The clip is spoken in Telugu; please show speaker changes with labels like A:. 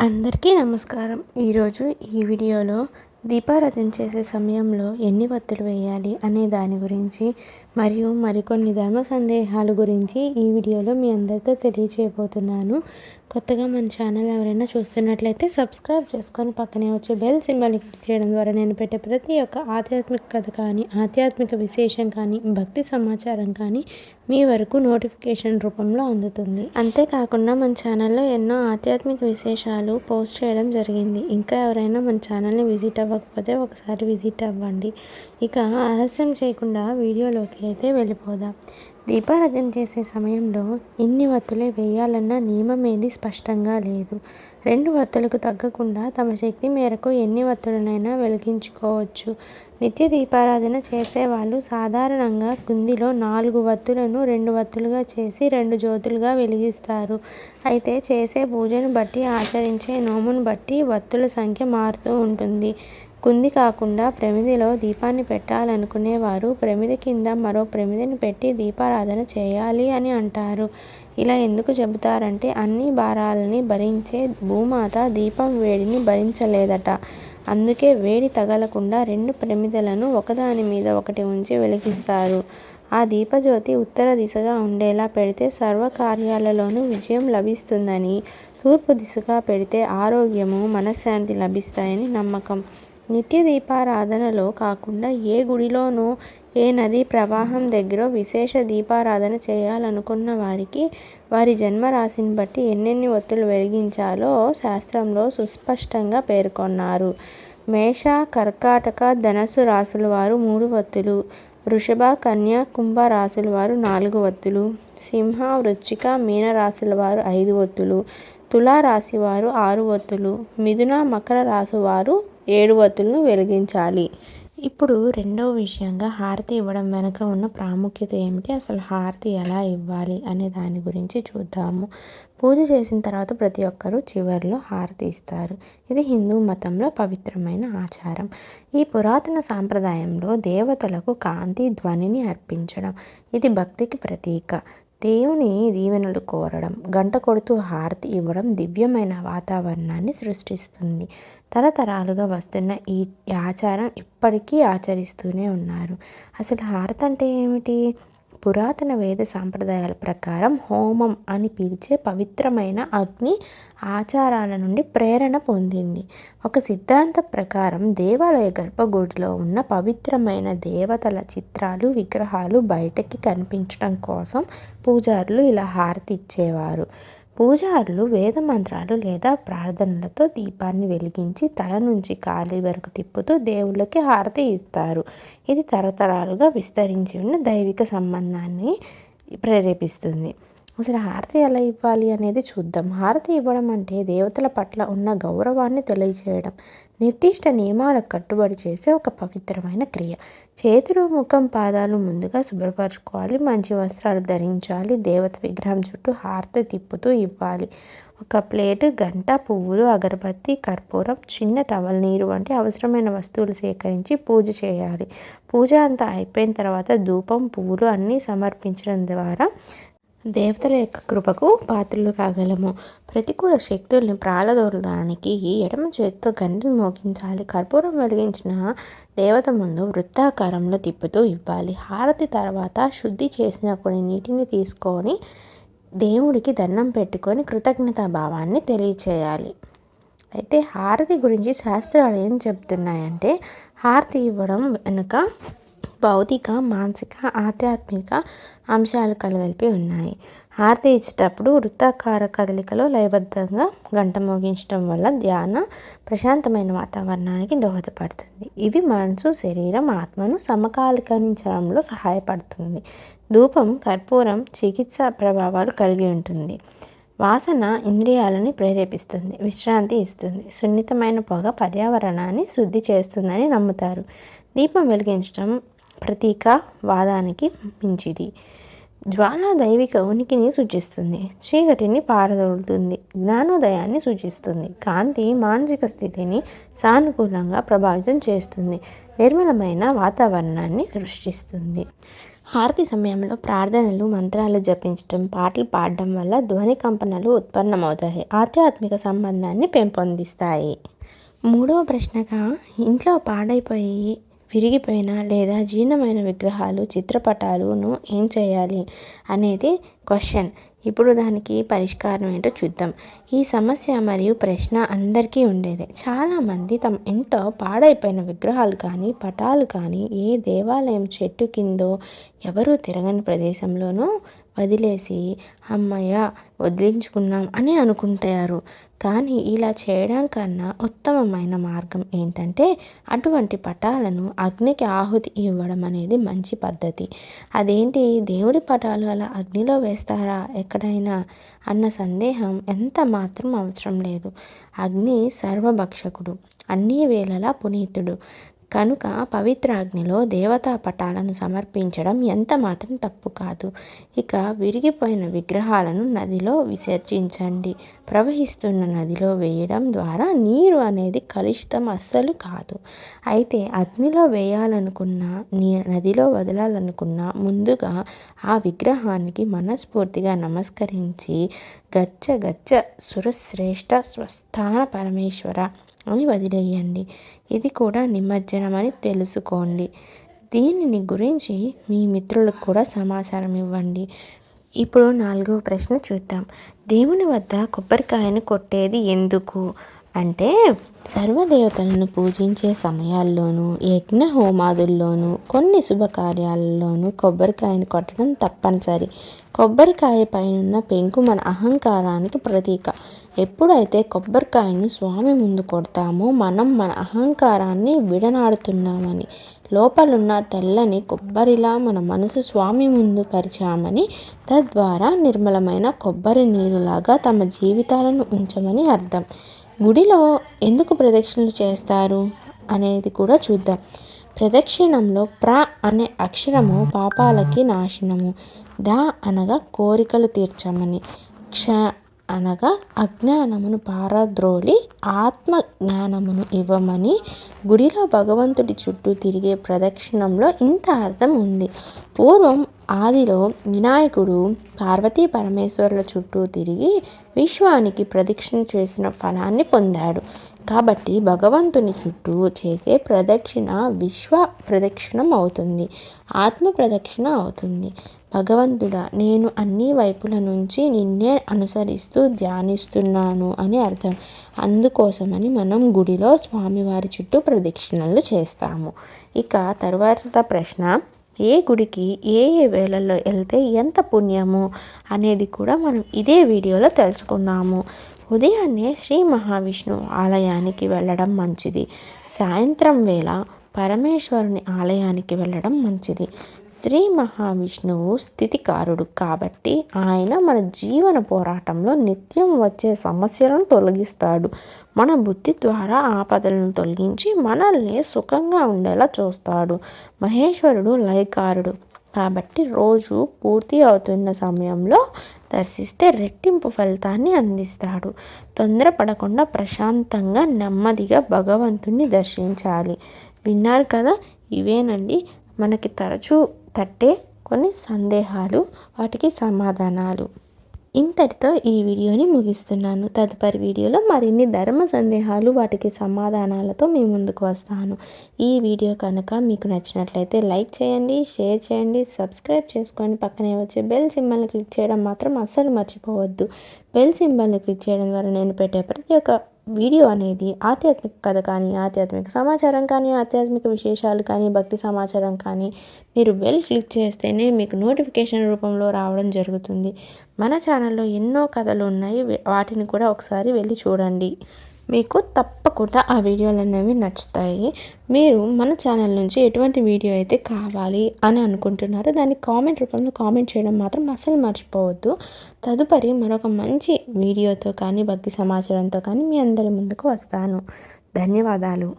A: అందరికీ నమస్కారం. ఈరోజు ఈ వీడియోలో దీపారాధన చేసే సమయంలో ఎన్ని వత్తులు వేయాలి అనే దాని గురించి మరియు మరికొన్ని ధర్మ సందేహాల గురించి ఈ వీడియోలో మీ అందరితో తెలియచేయబోతున్నాను. కొత్తగా మన ఛానల్ ఎవరైనా చూస్తున్నట్లయితే సబ్స్క్రైబ్ చేసుకొని పక్కనే వచ్చే బెల్ సింబల్ని క్లిక్ చేయడం ద్వారా నేను పెట్టే ప్రతి ఒక్క ఆధ్యాత్మిక కథ కానీ, ఆధ్యాత్మిక విశేషం కానీ, భక్తి సమాచారం కానీ మీ వరకు నోటిఫికేషన్ రూపంలో అందుతుంది. అంతేకాకుండా మన ఛానల్లో ఎన్నో ఆధ్యాత్మిక విశేషాలు పోస్ట్ చేయడం జరిగింది. ఇంకా ఎవరైనా మన ఛానల్ని విజిట్ అవ్వకపోతే ఒకసారి విజిట్ అవ్వండి. ఇక ఆలస్యం చేయకుండా వీడియోలోకి అయితే వెళ్ళిపోదాం. దీపారాధన చేసే సమయంలో ఇన్ని వత్తులే వేయాలన్న నియమం ఏది స్పష్టంగా లేదు. 2 వత్తులకు తగ్గకుండా తమ శక్తి మేరకు ఎన్ని వత్తులనైనా వెలిగించుకోవచ్చు. నిత్య దీపారాధన చేసేవాళ్ళు సాధారణంగా కుందిలో 4 వత్తులను 2 వత్తులుగా చేసి 2 జ్యోతులుగా వెలిగిస్తారు. అయితే చేసే పూజను బట్టి, ఆచరించే నోమును బట్టి వత్తుల సంఖ్య మారుతూ ఉంటుంది. కుంది కాకుండా ప్రమిదిలో దీపాన్ని పెట్టాలనుకునేవారు ప్రమిది కింద మరో ప్రమిదిని పెట్టి దీపారాధన చేయాలి అని అంటారు. ఇలా ఎందుకు చెబుతారంటే అన్ని భారాలని భరించే భూమాత దీపం వేడిని భరించలేదట. అందుకే వేడి తగలకుండా 2 ప్రమిదలను ఒకదాని మీద ఒకటి ఉంచి వెలిగిస్తారు. ఆ దీపజ్యోతి ఉత్తర దిశగా ఉండేలా పెడితే సర్వకార్యాలలోనూ విజయం లభిస్తుందని, తూర్పు దిశగా పెడితే ఆరోగ్యము, మనశ్శాంతి లభిస్తాయని నమ్మకం. నిత్య దీపారాధనలో కాకుండా ఏ గుడిలోనో, ఏ నదీ ప్రవాహం దగ్గర విశేష దీపారాధన చేయాలనుకున్న వారికి వారి జన్మరాశిని బట్టి ఎన్నెన్ని వత్తులు వెలిగించాలో శాస్త్రంలో సుస్పష్టంగా పేర్కొన్నారు. మేష, కర్కాటక, ధనస్సు రాశుల వారు 3 వత్తులు, వృషభ, కన్య, కుంభ రాశుల వారు 4 వత్తులు, సింహ, వృశ్చిక, మీన రాశుల వారు 5 వత్తులు, తులా రాశి వారు 6 వత్తులు, మిథున, మకర రాశి వారు 7 వత్తులను వెలిగించాలి. ఇప్పుడు రెండవ విషయంగా హారతి ఇవ్వడం వెనుక ఉన్న ప్రాముఖ్యత ఏమిటి, అసలు హారతి ఎలా ఇవ్వాలి అనే దాని గురించి చూద్దాము. పూజ చేసిన తర్వాత ప్రతి ఒక్కరూ చివరిలో హారతి ఇస్తారు. ఇది హిందూ మతంలో పవిత్రమైన ఆచారం. ఈ పురాతన సాంప్రదాయంలో దేవతలకు కాంతి, ధ్వనిని అర్పించడం, ఇది భక్తికి ప్రతీక. దేవుని దీవెనలు కోరడం, గంట కొడుతూ హారతి ఇవ్వడం దివ్యమైన వాతావరణాన్ని సృష్టిస్తుంది. తరతరాలుగా వస్తున్న ఈ ఆచారం ఇప్పటికీ ఆచరిస్తూనే ఉన్నారు. అసలు హారతి అంటే ఏమిటి? పురాతన వేద సాంప్రదాయాల ప్రకారం హోమం అని పిలిచే పవిత్రమైన అగ్ని ఆచారాల నుండి ప్రేరణ పొందింది. ఒక సిద్ధాంతం ప్రకారం దేవాలయ గర్భగుడిలో ఉన్న పవిత్రమైన దేవతల చిత్రాలు, విగ్రహాలు బయటకి కనిపించడం కోసం పూజారులు ఇలా హారతి ఇచ్చేవారు. పూజారులు వేద మంత్రాలు లేదా ప్రార్థనలతో దీపాన్ని వెలిగించి తల నుంచి కాలి వరకు తిప్పుతూ దేవుళ్ళకి హారతి ఇస్తారు. ఇది తరతరాలుగా విస్తరించి ఉన్న దైవిక సంబంధాన్ని ప్రేరేపిస్తుంది. అసలు హారతి ఎలా ఇవ్వాలి అనేది చూద్దాం. హారతి ఇవ్వడం అంటే దేవతల పట్ల ఉన్న గౌరవాన్ని తెలియజేయడం, నిర్దిష్ట నియమాలకు కట్టుబడి చేసే ఒక పవిత్రమైన క్రియ. చేతులు, ముఖం, పాదాలు ముందుగా శుభ్రపరచుకోవాలి. మంచి వస్త్రాలు ధరించాలి. దేవత విగ్రహం చుట్టూ హారతి తిప్పుతూ ఇవ్వాలి. ఒక ప్లేటు, గంట, పువ్వులు, అగరబత్తి, కర్పూరం, చిన్న టవల్, నీరు వంటి అవసరమైన వస్తువులు సేకరించి పూజ చేయాలి. పూజ అంతా అయిపోయిన తర్వాత ధూపం, పువ్వులు అన్నీ సమర్పించడం ద్వారా దేవతల యొక్క కృపకు పాత్రలు కాగలము. ప్రతికూల శక్తుల్ని ప్రాలదోలడానికి ఎడమ చేతితో గంటను మోగించాలి. కర్పూరం వెలిగించిన దేవత ముందు వృత్తాకారంలో తిప్పుతూ ఇవ్వాలి. హారతి తర్వాత శుద్ధి చేసిన కొన్ని నీటిని తీసుకొని దేవుడికి దండం పెట్టుకొని కృతజ్ఞతా భావాన్ని తెలియచేయాలి. అయితే హారతి గురించి శాస్త్రాలు ఏం చెప్తున్నాయంటే, హారతి ఇవ్వడం వెనుక భౌతిక, మానసిక, ఆధ్యాత్మిక అంశాలు కలగలిపి ఉన్నాయి. హారతి ఇచ్చేటప్పుడు వృత్తాకార కదలికలో లయబద్ధంగా గంట మోగించడం వల్ల ధ్యాన, ప్రశాంతమైన వాతావరణానికి దోహదపడుతుంది. ఇవి మనసు, శరీరం, ఆత్మను సమకాలీకరించడంలో సహాయపడుతుంది. ధూపం, కర్పూరం చికిత్స ప్రభావాలు కలిగి ఉంటుంది. వాసన ఇంద్రియాలని ప్రేరేపిస్తుంది, విశ్రాంతి ఇస్తుంది. సున్నితమైన పొగ పర్యావరణాన్ని శుద్ధి చేస్తుందని నమ్ముతారు. దీపం వెలిగించడం ప్రతీకవాదానికి మించిది. జ్వాల దైవిక ఉనికిని సూచిస్తుంది. చీకటిని పారదోలుతుంది. జ్ఞానోదయాన్ని సూచిస్తుంది. కాంతి మానసిక స్థితిని సానుకూలంగా ప్రభావితం చేస్తుంది. నిర్మలమైన వాతావరణాన్ని సృష్టిస్తుంది. హారతి సమయంలో ప్రార్థనలు, మంత్రాలు జపించటం, పాటలు పాడడం వల్ల ధ్వని కంపనలు ఉత్పన్నమవుతాయి. ఆధ్యాత్మిక సంబంధాన్ని పెంపొందిస్తాయి. మూడవ ప్రశ్నగా, ఇంట్లో పాడైపోయి విరిగిపోయిన లేదా జీర్ణమైన విగ్రహాలు, చిత్రపటాలను ఏం చేయాలి అనేది క్వశ్చన్. ఇప్పుడు దానికి పరిష్కారం ఏంటో చూద్దాం. ఈ సమస్య మరియు ప్రశ్న అందరికీ ఉండేదే. చాలామంది తమ ఇంట్లో పాడైపోయిన విగ్రహాలు కానీ, పటాలు కానీ ఏ దేవాలయం చెట్టు కిందో, ఎవరూ తిరగని ప్రదేశంలోనూ వదిలేసి అమ్మయ్య వదిలించుకున్నాం అని అనుకుంటారు. కానీ ఇలా చేయడం కన్నా ఉత్తమమైన మార్గం ఏంటంటే అటువంటి పటాలను అగ్నికి ఆహుతి ఇవ్వడం అనేది మంచి పద్ధతి. అదేంటి, దేవుడి పటాలు అలా అగ్నిలో వేస్తారా ఎక్కడైనా అన్న సందేహం ఎంత మాత్రం అవసరం లేదు. అగ్ని సర్వభక్షకుడు, అన్ని వేళలా పునీతుడు కనుక పవిత్ర అగ్నిలో దేవతా పటాలను సమర్పించడం ఎంత మాత్రం తప్పు కాదు. ఇక విరిగిపోయిన విగ్రహాలను నదిలో విసర్జించండి. ప్రవహిస్తున్న నదిలో వేయడం ద్వారా నీరు అనేది కలుషితం అస్సలు కాదు. అయితే అగ్నిలో వేయాలనుకున్నా, నదిలో వదలాలనుకున్నా ముందుగా ఆ విగ్రహానికి మనస్ఫూర్తిగా నమస్కరించి గచ్చ గచ్చ సురశ్రేష్ఠ స్వస్థాన పరమేశ్వర అని వదిలేయండి. ఇది కూడా నిమజ్జనం అని తెలుసుకోండి. దీనిని గురించి మీ మిత్రులకు కూడా సమాచారం ఇవ్వండి. ఇప్పుడు 4వ ప్రశ్న చూద్దాం. దేవుని వద్ద కొబ్బరికాయను కొట్టేది ఎందుకు అంటే, సర్వదేవతలను పూజించే సమయాల్లోనూ, యజ్ఞ హోమాదుల్లోనూ, కొన్ని శుభకార్యాలలోనూ కొబ్బరికాయను కొట్టడం తప్పనిసరి. కొబ్బరికాయ పైనున్న పెంకు మన అహంకారానికి ప్రతీక. ఎప్పుడైతే కొబ్బరికాయను స్వామి ముందు కొడతామో మనం మన అహంకారాన్ని విడనాడుతున్నామని, లోపలున్న తెల్లని కొబ్బరిలా మన మనసు స్వామి ముందు పరిచామని, తద్వారా నిర్మలమైన కొబ్బరి నీరులాగా తమ జీవితాలను ఉంచమని అర్థం. గుడిలో ఎందుకు ప్రదక్షిణలు చేస్తారు అనేది కూడా చూద్దాం. ప్రదక్షిణంలో ప్ర అనే అక్షరము పాపాలకి నాశనము, ద అనగా కోరికలు తీర్చమని, క్ష అనగా అజ్ఞానమును పారద్రోలి ఆత్మ జ్ఞానమును ఇవ్వమని. గుడిలో భగవంతుడి చుట్టూ తిరిగే ప్రదక్షిణంలో ఇంత అర్థం ఉంది. పూర్వం ఆదిలో వినాయకుడు పార్వతీ పరమేశ్వరుల చుట్టూ తిరిగి విశ్వానికి ప్రదక్షిణ చేసిన ఫలాన్ని పొందాడు. కాబట్టి భగవంతుని చుట్టూ చేసే ప్రదక్షిణ విశ్వ ప్రదక్షిణం అవుతుంది, ఆత్మ ప్రదక్షిణ అవుతుంది. భగవంతుడా, నేను అన్ని వైపుల నుంచి నిన్నే అనుసరిస్తూ ధ్యానిస్తున్నాను అని అర్థం. అందుకోసమని మనం గుడిలో స్వామివారి చుట్టూ ప్రదక్షిణలు చేస్తాము. ఇక తరువాత ప్రశ్న, ఏ గుడికి ఏ ఏ వేళల్లో వెళ్తే ఎంత పుణ్యము అనేది కూడా మనం ఇదే వీడియోలో తెలుసుకుందాము. ఉదయాన్నే శ్రీ మహావిష్ణు ఆలయానికి వెళ్ళడం మంచిది. సాయంత్రం వేళ పరమేశ్వరుని ఆలయానికి వెళ్ళడం మంచిది. శ్రీ మహావిష్ణువు స్థితికారుడు కాబట్టి ఆయన మన జీవన పోరాటంలో నిత్యం వచ్చే సమస్యలను తొలగిస్తాడు. మన బుద్ధి ద్వారా ఆపదలను తొలగించి మనల్ని సుఖంగా ఉండేలా చూస్తాడు. మహేశ్వరుడు లయకారుడు కాబట్టి రోజు పూర్తి అవుతున్న సమయంలో దర్శిస్తే రెట్టింపు ఫలితాన్ని అందిస్తాడు. తొందరపడకుండా ప్రశాంతంగా నెమ్మదిగా భగవంతుణ్ణి దర్శించాలి. విన్నారు కదా, ఇవేనండి మనకి తరచూ తట్టే కొన్ని సందేహాలు, వాటికి సమాధానాలు. ఇంతటితో ఈ వీడియోని ముగిస్తున్నాను. తదుపరి వీడియోలో మరిన్ని ధర్మ సందేహాలు, వాటికి సమాధానాలతో మీ ముందుకు వస్తాను. ఈ వీడియో కనుక మీకు నచ్చినట్లయితే లైక్ చేయండి, షేర్ చేయండి, సబ్స్క్రైబ్ చేసుకొని పక్కనే వచ్చే బెల్ సింబల్ని క్లిక్ చేయడం మాత్రం అస్సలు మర్చిపోవద్దు. బెల్ సింబల్ని క్లిక్ చేయడం ద్వారా నేను పెట్టే ప్రతి ఒక్క వీడియో అనేది ఆధ్యాత్మిక కథ కానీ, ఆధ్యాత్మిక సమాచారం కానీ, ఆధ్యాత్మిక విశేషాలు కానీ, భక్తి సమాచారం కానీ మీరు బెల్ క్లిక్ చేస్తేనే మీకు నోటిఫికేషన్ రూపంలో రావడం జరుగుతుంది. మన ఛానల్లో ఎన్నో కథలు ఉన్నాయి, వాటిని కూడా ఒకసారి వెళ్ళి చూడండి. మీకు తప్పకుండా ఆ వీడియోలు అనేవి నచ్చుతాయి. మీరు మన ఛానల్ నుంచి ఎటువంటి వీడియో అయితే కావాలి అని అనుకుంటున్నారో దాన్ని కామెంట్ రూపంలో కామెంట్ చేయడం మాత్రం అసలు మర్చిపోవద్దు. తదుపరి మరొక మంచి వీడియోతో కానీ, భక్తి సమాచారంతో కానీ మీ అందరి ముందుకు వస్తాను. ధన్యవాదాలు.